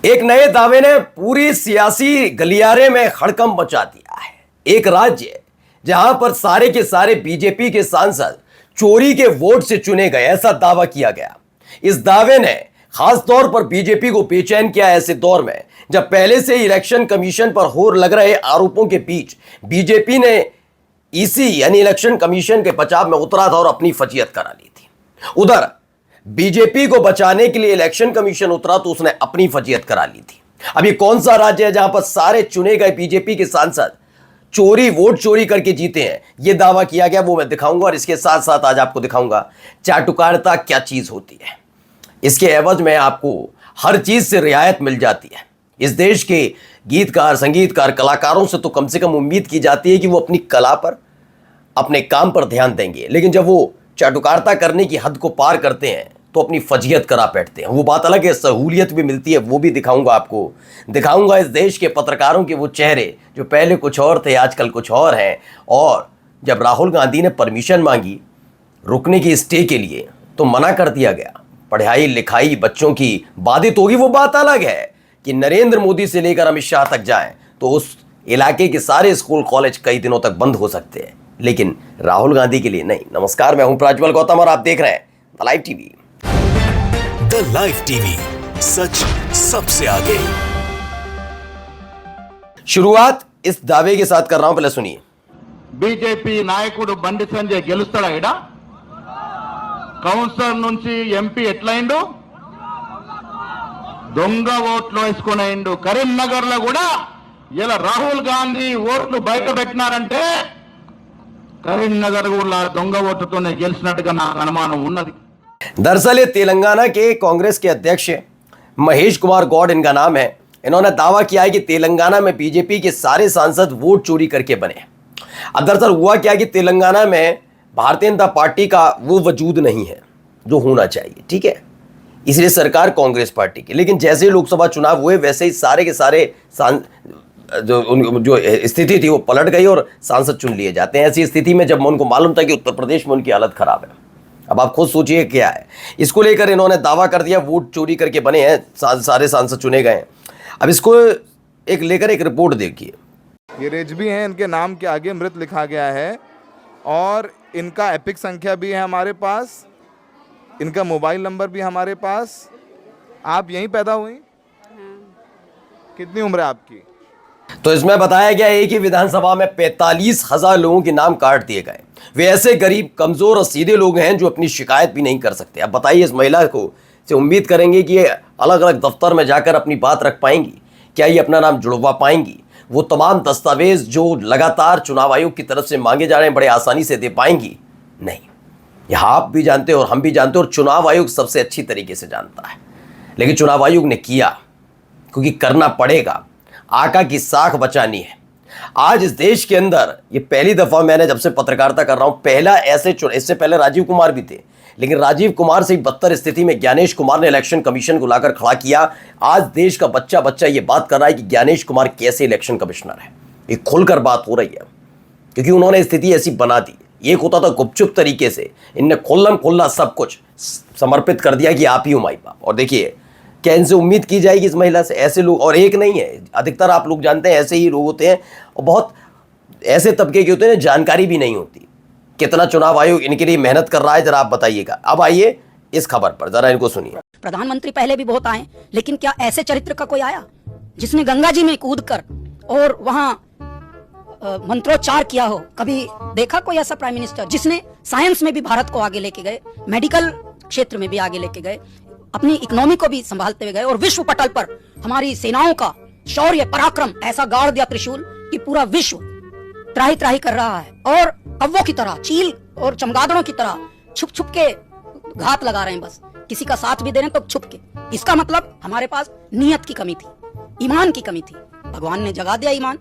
एक नए दावे ने पूरी सियासी गलियारे में हड़कंप मचा दिया है। एक राज्य जहां पर सारे के सारे बीजेपी के सांसद चोरी के वोट से चुने गए, ऐसा दावा किया गया। इस दावे ने खास तौर पर बीजेपी को बेचैन किया ऐसे दौर में जब पहले से इलेक्शन कमीशन पर हो लग रहे आरोपों के बीच बीजेपी ने ईसी यानी इलेक्शन कमीशन के बचाव में उतरा था और अपनी फजीयत करा ली थी। उधर बीजेपी को बचाने के लिए इलेक्शन कमीशन उतरा तो उसने अपनी फजीयत करा ली थी। अब ये कौन सा राज्य है जहां पर सारे चुने गए बीजेपी के सांसद वोट चोरी करके जीते हैं, यह दावा किया गया, वो मैं दिखाऊंगा। और इसके साथ साथ आज आपको दिखाऊंगा चाटुकारिता क्या चीज होती है। इसके एवज में आपको हर चीज से रियायत मिल जाती है। इस देश के गीतकार, संगीतकार, कलाकारों से तो कम से कम उम्मीद की जाती है कि वो अपनी कला पर, अपने काम पर ध्यान देंगे, लेकिन जब वो चाटुकारिता करने की हद को पार करते हैं तो अपनी फजीयत करा बैठते हैं। वो बात अलग है, सहूलियत भी मिलती है, वो भी दिखाऊंगा आपको। दिखाऊंगा इस देश के पत्रकारों के वो चेहरे जो पहले कुछ और थे, आजकल कुछ और हैं। और जब राहुल गांधी ने परमिशन मांगी रुकने की स्टे के लिए तो मना कर दिया गया। पढ़ाई लिखाई बच्चों की बाधित होगी, वो बात अलग है कि नरेंद्र मोदी से लेकर अमित शाह तक जाएं तो उस इलाके के सारे स्कूल कॉलेज कई दिनों तक बंद हो सकते हैं, लेकिन राहुल गांधी के लिए नहीं। नमस्कार, मैं हूं प्रज्वल गौतम और आप देख रहे हैं the live TV. The live TV, सच सबसे आगे। शुरुआत इस दावे के साथ कर रहा हूं, पहले सुनिए। బీజేపీ నాయకుడు బండి సంజయ్ గెలుస్తాడా? ఇడ కౌన్సిలర్ నుంచి ఎంపీ ఎట్లయిండు? దొంగ ఓట్లు వేసుకునేండు. కరీంనగర్ లో కూడా ఇలా రాహుల్ గాంధీ ఓట్లు బయట పెట్టినారంటే కరీంనగర్ కూడా దొంగ ఓట్లతోనే గెలిచినట్టుగా నాకు అనుమానం ఉన్నది। दरअसल ये तेलंगाना के कांग्रेस के अध्यक्ष महेश कुमार गौड़ इनका नाम है। इन्होंने दावा किया है कि तेलंगाना में बीजेपी के सारे सांसद वोट चोरी करके बने। अब दरअसल हुआ क्या कि तेलंगाना में भारतीय जनता पार्टी का वो वजूद नहीं है जो होना चाहिए, ठीक है, इसलिए सरकार कांग्रेस पार्टी की। लेकिन जैसे ही लोकसभा चुनाव हुए वैसे ही सारे के सारे जो स्थिति थी वो पलट गई और सांसद चुन लिए जाते हैं। ऐसी स्थिति में जब उनको मालूम था कि उत्तर प्रदेश में उनकी हालत खराब है, अब आप खुद सोचिए क्या है। इसको लेकर इन्होंने दावा कर दिया वोट चोरी करके बने हैं, सारे सांसद चुने गए। अब इसको एक लेकर एक रिपोर्ट देखिए। ये रेजबी हैं, इनके नाम के आगे मृत लिखा गया है और इनका एपिक संख्या भी है हमारे पास, इनका मोबाइल नंबर भी हमारे पास। आप यहीं पैदा हुई? कितनी उम्र है आपकी? तो इसमें बताया गया है कि विधानसभा में 45,000 लोगों के नाम काट दिए गए। वे ऐसे गरीब, कमजोर और सीधे लोग हैं जो अपनी शिकायत भी नहीं कर सकते। अब बताइए इस महिला को से उम्मीद करेंगे कि ये अलग अलग दफ्तर में जाकर अपनी बात रख पाएंगी? क्या ये अपना नाम जुड़वा पाएंगी? वो तमाम दस्तावेज जो लगातार चुनाव आयोग की तरफ से मांगे जा रहे हैं बड़े आसानी से दे पाएंगी? नहीं। यह आप भी जानते हो और हम भी जानते हैं और चुनाव आयोग सबसे अच्छी तरीके से जानता है। लेकिन चुनाव आयोग ने किया, क्योंकि करना पड़ेगा, आका की साख बचानी है। आज इस देश के अंदर ये पहली दफा मैंने जब से पत्रकारिता कर रहा हूं, पहला ऐसे इससे पहले राजीव कुमार भी थे, लेकिन राजीव कुमार से बदतर स्थिति में ज्ञानेश कुमार ने इलेक्शन कमीशन को लाकर खड़ा किया। आज देश का बच्चा बच्चा ये बात कर रहा है कि ज्ञानेश कुमार कैसे इलेक्शन कमिश्नर है। ये खुलकर बात हो रही है क्योंकि उन्होंने स्थिति ऐसी बना दी। एक होता था गुपचुप तरीके से, इनने खुल्लम खुल्ला सब कुछ समर्पित कर दिया कि आप ही हो माई बाप। और देखिए क्या इनसे उम्मीद की जाएगी इस महिला से? ऐसे लोग, और एक नहीं है, अधिकतर आप लोग जानते हैं ऐसे ही लोग होते हैं और बहुत ऐसे तबके के होते हैं, जानकारी भी नहीं होती। कितना चुनाव आयोग इनके लिए मेहनत कर रहा है जरा आप बताइएगा। अब आइए इस खबर पर, जरा इनको सुनिए। प्रधानमंत्री पहले भी बहुत आए, लेकिन क्या ऐसे चरित्र का कोई आया जिसने गंगा जी में कूद कर और वहां मंत्रोच्चार किया हो? कभी देखा कोई ऐसा प्राइम मिनिस्टर जिसने साइंस में भी भारत को आगे लेके गए, मेडिकल क्षेत्र में भी आगे लेके गए, अपनी इकोनॉमी को भी संभालते हुए गए और विश्व पटल पर हमारी सेनाओं का शौर्य पराक्रम ऐसा गाड़ दिया त्रिशूल कि पूरा विश्व त्राही त्राही कर रहा है और कौवों की तरह, चील और चमगादड़ों की तरह छुप छुप के घात लगा रहे हैं। बस किसी का साथ भी दे रहे हैं तो छुप के। इसका मतलब हमारे पास नियत की कमी थी, ईमान की कमी थी। भगवान ने जगा दिया ईमान।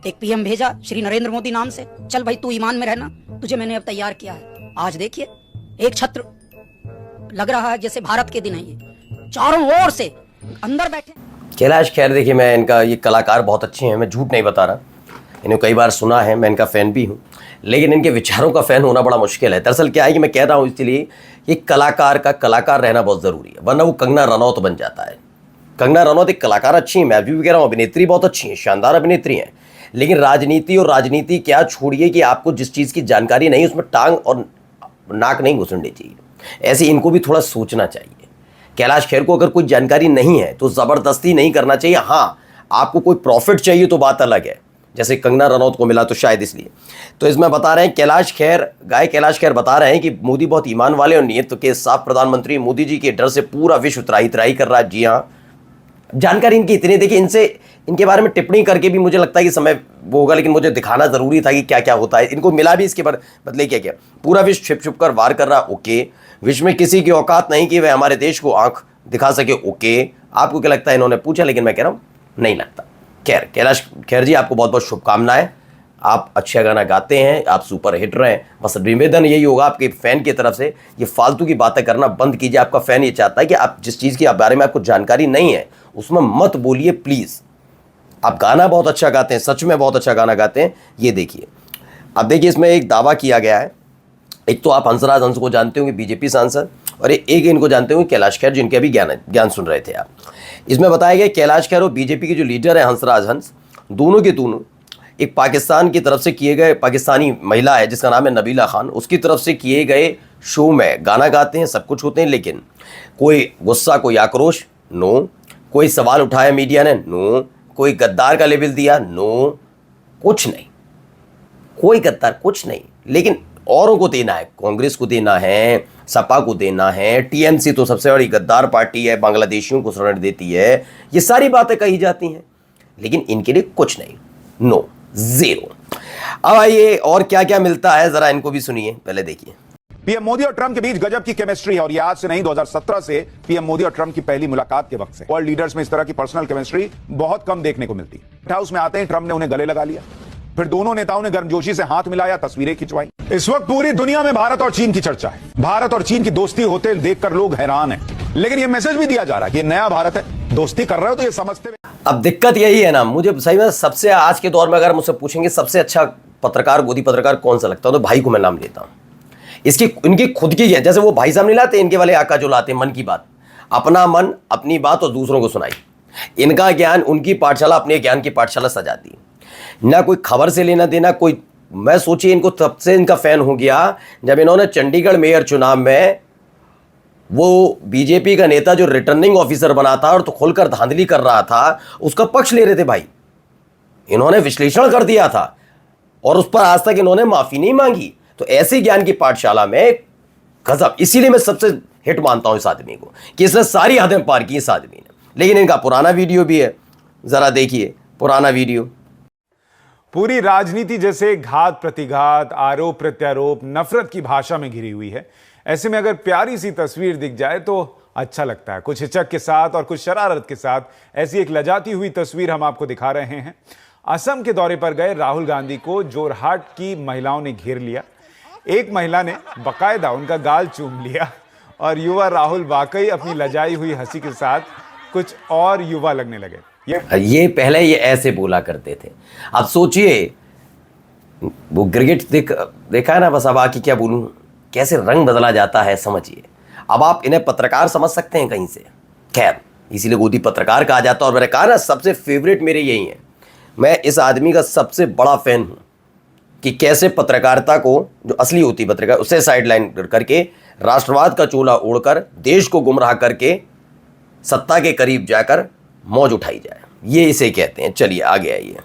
एक पीएम भेजा श्री नरेंद्र मोदी नाम से, चल भाई तू ईमान में रहना, तुझे मैंने अब तैयार किया है। आज देखिए एक छत्र लग रहा है जैसे भारत के दिन है, ये चारों ओर से अंदर बैठे। कैलाश खैर, देखिए मैं इनका, ये कलाकार बहुत अच्छे हैं, मैं झूठ नहीं बता रहा, इन्हें कई बार सुना है, मैं इनका फ़ैन भी हूँ, लेकिन इनके विचारों का फ़ैन होना बड़ा मुश्किल है। दरअसल क्या है कि मैं कह रहा हूँ इसलिए, ये कलाकार का कलाकार रहना बहुत ज़रूरी है, वरना वो कंगना रनौत बन जाता है। कंगना रनौत एक कलाकार अच्छी है, मैं भी कह रहा हूँ अभिनेत्री बहुत अच्छी है, शानदार अभिनेत्री हैं, लेकिन राजनीति और राजनीति क्या छोड़िए कि आपको जिस चीज़ की जानकारी नहीं उसमें टांग और नाक नहीं घुसनी चाहिए। ऐसे इनको भी थोड़ा सोचना चाहिए। कैलाश खेर को अगर कोई जानकारी नहीं है तो ज़बरदस्ती नहीं करना चाहिए। हाँ, आपको कोई प्रॉफिट चाहिए तो बात अलग है, जैसे कंगना रनौत को मिला तो शायद इसलिए। तो इसमें बता रहे हैं कैलाश खेर बता रहे हैं कि मोदी बहुत ईमान वाले और नियत के साफ प्रधानमंत्री, मोदी जी के डर से पूरा विश्व त्राही त्राही कर रहा है। जी हाँ, जानकारी इनकी इतनी, देखिए इनके बारे में टिप्पणी करके भी मुझे लगता है कि समय वो होगा, लेकिन मुझे दिखाना ज़रूरी था कि क्या क्या होता है। इनको मिला भी इसके बदले क्या क्या, पूरा विश्व छिप छुप कर वार कर रहा, ओके। विश्व में किसी की औकात नहीं कि वह हमारे देश को आंख दिखा सके, ओके। आपको क्या लगता है, इन्होंने पूछा, लेकिन मैं कह रहा हूँ नहीं लगता। खैर, कैलाश खेर जी आपको बहुत बहुत शुभकामनाएं, आप अच्छा गाना गाते हैं, आप सुपर हिट रहे हैं। बस निवेदन यही होगा आपके फ़ैन की तरफ से, ये फालतू की बातें करना बंद कीजिए। आपका फ़ैन ये चाहता है कि आप जिस चीज़ के बारे में आपको जानकारी नहीं है उसमें मत बोलिए प्लीज़। आप गाना बहुत अच्छा गाते हैं, सच में बहुत अच्छा गाना गाते हैं। ये देखिए, अब देखिए इसमें एक दावा किया गया है। एक तो आप हंसराज हंस को जानते होंगे, बीजेपी सांसद, और एक इनको जानते होंगे कैलाश खेर, जिनके अभी ज्ञान सुन रहे थे आप। इसमें बताया गया कैलाश खेर और बीजेपी के जो लीडर हैं हंसराज हंस, दोनों के दोनों एक पाकिस्तान की तरफ से किए गए, पाकिस्तानी महिला है जिसका नाम है नबीला खान, उसकी तरफ से किए गए शो में गाना गाते हैं, सब कुछ होते हैं, लेकिन कोई गुस्सा, कोई आक्रोश, नो। कोई सवाल उठाया मीडिया ने, नो। कोई गद्दार का लेबल दिया, नो। कुछ नहीं, कोई गद्दार कुछ नहीं, लेकिन औरों को देना है, कांग्रेस को देना है, सपा को देना है, टीएमसी तो सबसे बड़ी गद्दार पार्टी है, बांग्लादेशियों को शरण देती है, ये सारी बातें कही जाती हैं, लेकिन इनके लिए कुछ नहीं, नो, जीरो। अब आइए और क्या क्या मिलता है जरा इनको भी सुनिए, पहले देखिए। पीएम मोदी और ट्रंप के बीच गजब की केमिस्ट्री है और ये आज से नहीं 2017 से पीएम मोदी और ट्रंप की पहली मुलाकात के वक्त से। वर्ल्ड लीडर्स में इस तरह की पर्सनल केमिस्ट्री बहुत कम देखने को मिलती। व्हाइट हाउस में आते ही ट्रंप ने उन्हें गले लगा लिया, फिर दोनों नेताओं ने गर्मजोशी से हाथ मिलाया, तस्वीरें खिंचवाई। इस वक्त पूरी दुनिया में भारत और चीन की चर्चा है। भारत और चीन की दोस्ती होते देखकर लोग हैरान हैं, लेकिन यह मैसेज भी दिया जा रहा है कि ये नया भारत है, दोस्ती कर रहे हो तो ये समझते हुए। अब दिक्कत यही है ना, मुझे सही में सबसे आज के दौर में अगर मुझसे पूछेंगे सबसे अच्छा पत्रकार, गोदी पत्रकार कौन सा लगता है, तो भाई को मैं नाम लेता हूं। इनकी खुद की है, जैसे वो भाई साहब नहीं लाते, इनके वाले आका जो लाते मन की बात, अपना मन अपनी बात और दूसरों को सुनाई। इनका ज्ञान, उनकी पाठशाला अपने ज्ञान की पाठशाला सजाती, ना कोई खबर से लेना देना कोई। मैं सोचिए इनको तब से इनका फैन हो गया जब इन्होंने चंडीगढ़ मेयर चुनाव में वो बीजेपी का नेता जो रिटर्निंग ऑफिसर बना था और तो खुलकर धांधली कर रहा था, उसका पक्ष ले रहे थे भाई। इन्होंने विश्लेषण कर दिया था और उस पर आज तक इन्होंने माफी नहीं मांगी। तो ऐसे ज्ञान की पाठशाला में गजब, इसीलिए मैं सबसे हिट मानता हूं इस आदमी को कि इसने सारी हदें पार की इस आदमी ने। लेकिन इनका पुराना वीडियो भी है, जरा देखिए पुराना वीडियो। पूरी राजनीति जैसे घात प्रतिघात, आरोप प्रत्यारोप, नफरत की भाषा में घिरी हुई है। ऐसे में अगर प्यारी सी तस्वीर दिख जाए तो अच्छा लगता है। कुछ हिचक के साथ और कुछ शरारत के साथ ऐसी एक लजाती हुई तस्वीर हम आपको दिखा रहे हैं। असम के दौरे पर गए राहुल गांधी को जोरहाट की महिलाओं ने घेर लिया। एक महिला ने बकायदा उनका गाल चूम लिया और युवा राहुल वाकई अपनी लजाई हुई हंसी के साथ कुछ और युवा लगने लगे। ये पहले ये ऐसे बोला करते थे। अब सोचिए, वो क्रिकेट देखा है ना, बस अब आके क्या बोलूं, कैसे रंग बदला जाता है समझिए। अब आप इन्हें पत्रकार समझ सकते हैं कहीं से, खैर इसीलिए गोदी पत्रकार कहा जाता है। और मैंने कहा ना, सबसे फेवरेट मेरे यही हैं। मैं इस आदमी का सबसे बड़ा फैन हूं कि कैसे पत्रकारिता को, जो असली होती पत्रकार, उसे साइडलाइन करके राष्ट्रवाद का चोला ओढ़कर देश को गुमराह करके सत्ता के करीब जाकर मौज उठाई जाए, ये इसे कहते हैं। चलिए आगे आइए।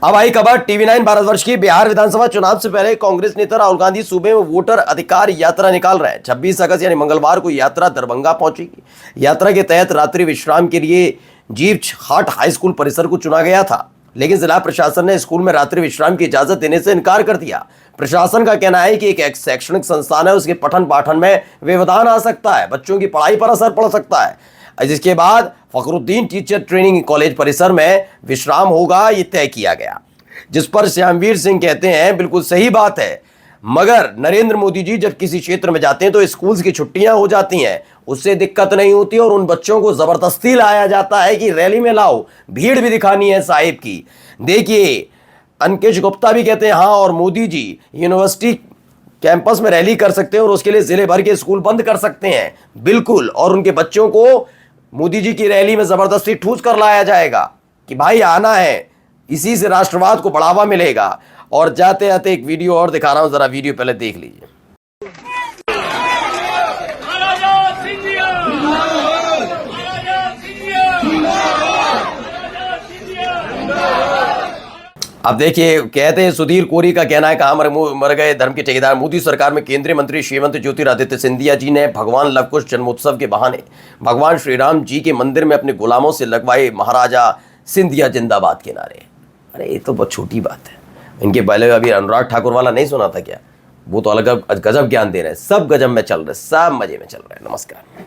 अब आई खबर TV9 भारतवर्ष की। बिहार विधानसभा चुनाव से पहले कांग्रेस नेता राहुल गांधी सूबे में वोटर अधिकार यात्रा निकाल रहे हैं। 26 अगस्त यानी मंगलवार को यात्रा दरभंगा पहुंचेगी। यात्रा के तहत रात्रि विश्राम के लिए जीव हाट हाई स्कूल परिसर को चुना गया था, लेकिन जिला प्रशासन ने स्कूल में रात्रि विश्राम की इजाजत देने से इनकार कर दिया। प्रशासन का कहना है कि एक शैक्षणिक संस्थान है, उसके पठन पाठन में व्यवधान आ सकता है, बच्चों की पढ़ाई पर असर पड़ सकता है। जिसके बाद फखरुद्दीन टीचर ट्रेनिंग कॉलेज परिसर में विश्राम होगा, ये तय किया गया। जिस पर श्यामवीर सिंह कहते हैं बिल्कुल सही बात है, मगर नरेंद्र मोदी जी जब किसी क्षेत्र में जाते हैं तो स्कूल्स की छुट्टियां हो जाती हैं, उससे दिक्कत नहीं होती और उन बच्चों को जबरदस्ती लाया जाता है कि रैली में लाओ, भीड़ भी दिखानी है साहिब की। देखिए अंकेश गुप्ता भी कहते हैं हाँ, और मोदी जी यूनिवर्सिटी कैंपस में रैली कर सकते हैं और उसके लिए जिले भर के स्कूल बंद कर सकते हैं, बिल्कुल, और उनके बच्चों को मोदी जी की रैली में जबरदस्ती ठूस कर लाया जाएगा कि भाई आना है, इसी से राष्ट्रवाद को बढ़ावा मिलेगा। और जाते जाते एक वीडियो और दिखा रहा हूं, जरा वीडियो पहले देख लीजिए। अब देखिए, कहते हैं सुधीर कोरी का कहना है, कहां मर गए धर्म के ठेकेदार। मोदी सरकार में केंद्रीय मंत्री श्रीमंत ज्योतिरादित्य सिंधिया जी ने भगवान लवकुश जन्मोत्सव के बहाने भगवान श्री राम जी के मंदिर में अपने गुलामों से लगवाए महाराजा सिंधिया जिंदाबाद के नारे। अरे ये तो बहुत छोटी बात है। इनके पहले अभी अनुराग ठाकुर वाला नहीं सुना था क्या? वो तो अलग गजब ज्ञान दे रहे हैं। सब गजब में चल रहे, सब मजे में चल रहे हैं। नमस्कार।